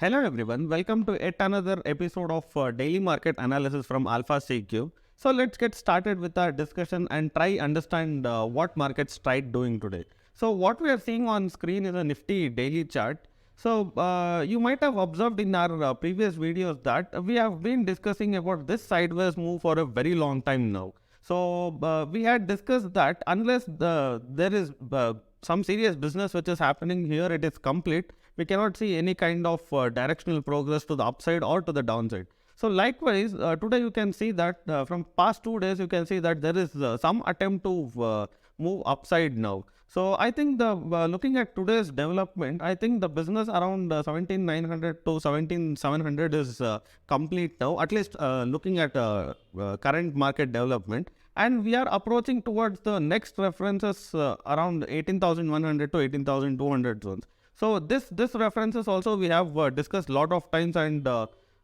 Hello everyone, welcome to yet another episode of Daily Market Analysis from Alpha CQ. So let's get started with our discussion and try understand what markets tried doing today. So what we are seeing on screen is a Nifty daily chart. So you might have observed in our previous videos that we have been discussing about this sideways move for a very long time now. So we had discussed that unless there is some serious business which is happening here, it is complete, we cannot see any kind of directional progress to the upside or to the downside. So likewise, today you can see that from past 2 days, you can see that there is some attempt to move upside now. So I think the looking at today's development, I think the business around 17,900 to 17,700 is complete now, at least looking at current market development. And we are approaching towards the next references around 18,100 to 18,200 zones. So this references also we have discussed a lot of times and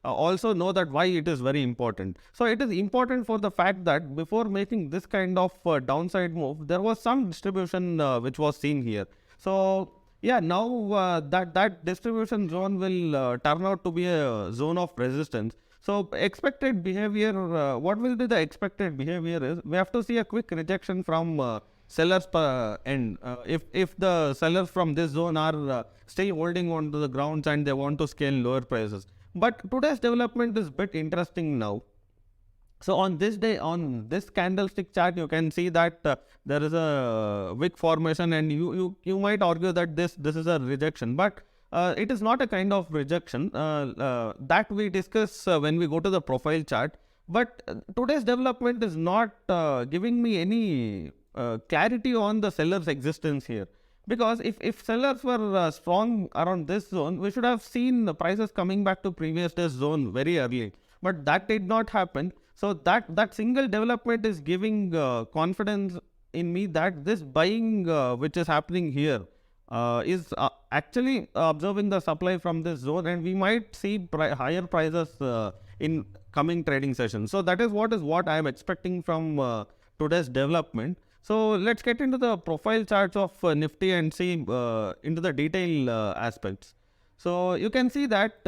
also know that why it is very important. So it is important for the fact that before making this kind of downside move, there was some distribution which was seen here. So yeah, now that distribution zone will turn out to be a zone of resistance. So expected behavior, what will be the expected behavior is we have to see a quick rejection from sellers per end. If the sellers from this zone are still holding on to the grounds and they want to scale lower prices. But today's development is bit interesting now. So on this day, on this candlestick chart, you can see that there is a wick formation, and you might argue that this is a rejection, but it is not a kind of rejection that we discuss when we go to the profile chart. But today's development is not giving me any clarity on the seller's existence here. Because if sellers were strong around this zone, we should have seen the prices coming back to previous day's zone very early. But that did not happen. So that single development is giving confidence in me that this buying which is happening here is actually observing the supply from this zone, and we might see higher prices in coming trading sessions. So that is what I am expecting from today's development. So let's get into the profile charts of Nifty and see into the detail aspects. So you can see that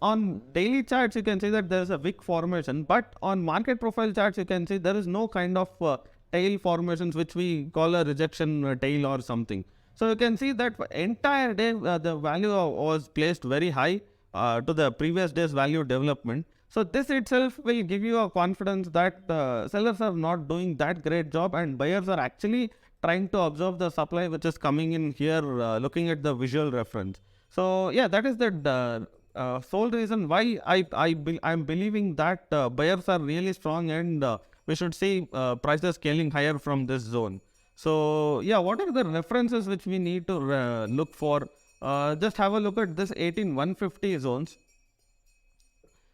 on daily charts, you can see that there is a wick formation, but on market profile charts, you can see there is no kind of tail formations, which we call a rejection tail or something. So you can see that entire day the value was placed very high to the previous day's value development. So this itself will give you a confidence that sellers are not doing that great job, and buyers are actually trying to observe the supply which is coming in here, looking at the visual reference. So yeah, that is the sole reason why I'm believing that buyers are really strong, and we should see prices scaling higher from this zone. So yeah, what are the references which we need to look for? Just have a look at this 18,150 zones.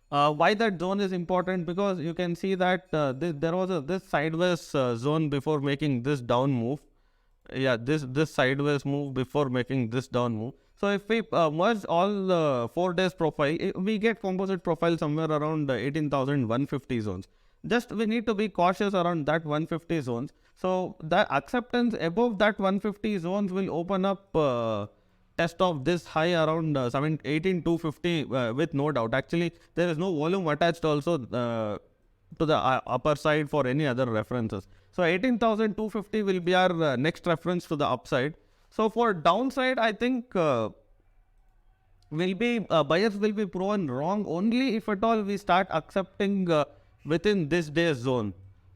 Why that zone is important? Because you can see that there was this sideways zone before making this down move. Yeah, this sideways move before making this down move. So if we merge all 4 days profile, we get composite profile somewhere around 18,150 zones. Just we need to be cautious around that 150 zones. So the acceptance above that 150 zones will open up test of this high around 18,250 with no doubt. Actually, there is no volume attached also to the upper side for any other references. So 18,250 will be our next reference to the upside. So for downside, I think buyers will be proven wrong only if at all we start accepting within this day's zone.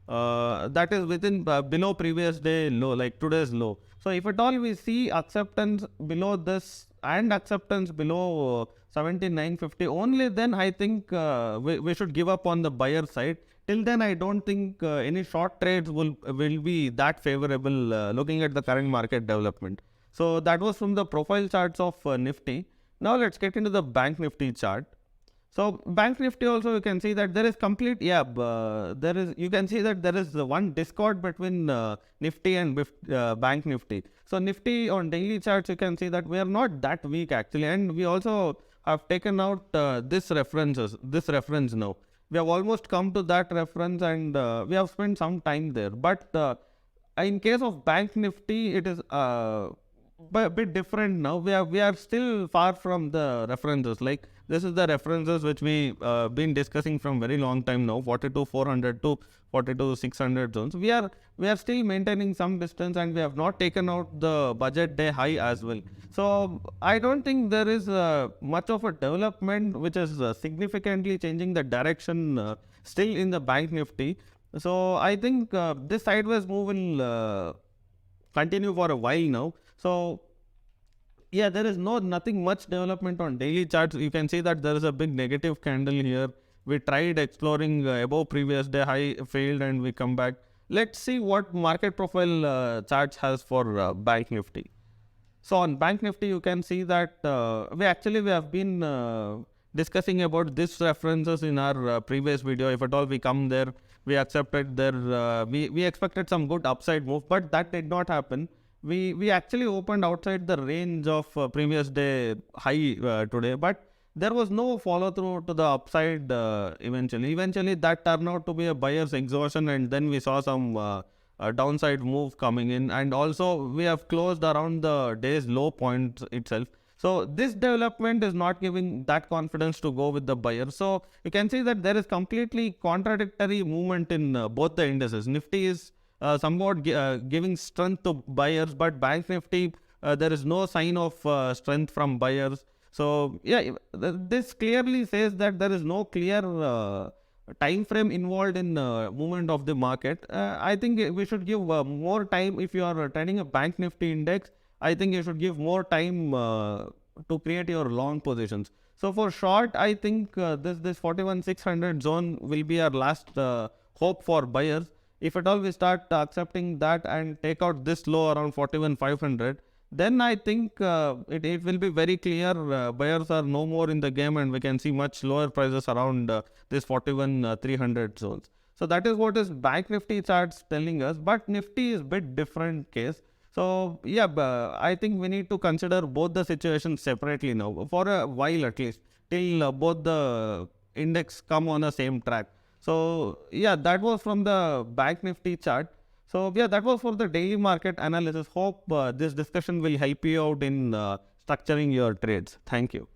That is within below previous day low, like today's low. So if at all we see acceptance below this and acceptance below 17,950, only then I think we should give up on the buyer side. Till then, I don't think any short trades will be that favorable looking at the current market development. So that was from the profile charts of Nifty. Now let's get into the Bank Nifty chart. So Bank Nifty also, you can see that there is complete, you can see that there is one discord between Nifty and Bank Nifty. So Nifty on daily charts, you can see that we are not that weak actually, and we also have taken out this reference now. We have almost come to that reference, and we have spent some time there. But in case of Bank Nifty, it is a bit different now. We are still far from the references. Like This is the references which we been discussing from very long time now, 42,400 to 42,600 zones. We are still maintaining some distance, and we have not taken out the budget day high as well. So I don't think there is much of a development which is significantly changing the direction still in the bank nifty. So I think this sideways move will continue for a while now. So yeah, there is nothing much development on daily charts. You can see that there is a big negative candle here. We tried exploring above previous day high, failed, and we come back. Let's see what market profile charts has for bank nifty. So on bank nifty, you can see that we have been discussing about this references in our previous video. If at all we come there, we accepted there. We expected some good upside move, but that did not happen. We actually opened outside the range of previous day high today, but there was no follow through to the upside eventually that turned out to be a buyer's exhaustion, and then we saw some a downside move coming in, and also we have closed around the day's low point itself. So this development is not giving that confidence to go with the buyer. So you can see that there is completely contradictory movement in both the indices. Nifty is somewhat giving strength to buyers, but bank nifty there is no sign of strength from buyers. So yeah, this clearly says that there is no clear time frame involved in movement of the market. I think we should give more time. If you are trading a bank nifty index, I think you should give more time to create your long positions. So for short, I think this 41,600 zone will be our last hope for buyers. If at all we start accepting that and take out this low around 41,500, then I think it will be very clear buyers are no more in the game, and we can see much lower prices around this 41,300 zones. So that is what is bank nifty charts telling us, but nifty is bit different case. So yeah, I think we need to consider both the situations separately now for a while, at least till both the index come on the same track. So yeah, that was from the bank nifty chart. So yeah, that was for the daily market analysis. Hope this discussion will help you out in structuring your trades. Thank you.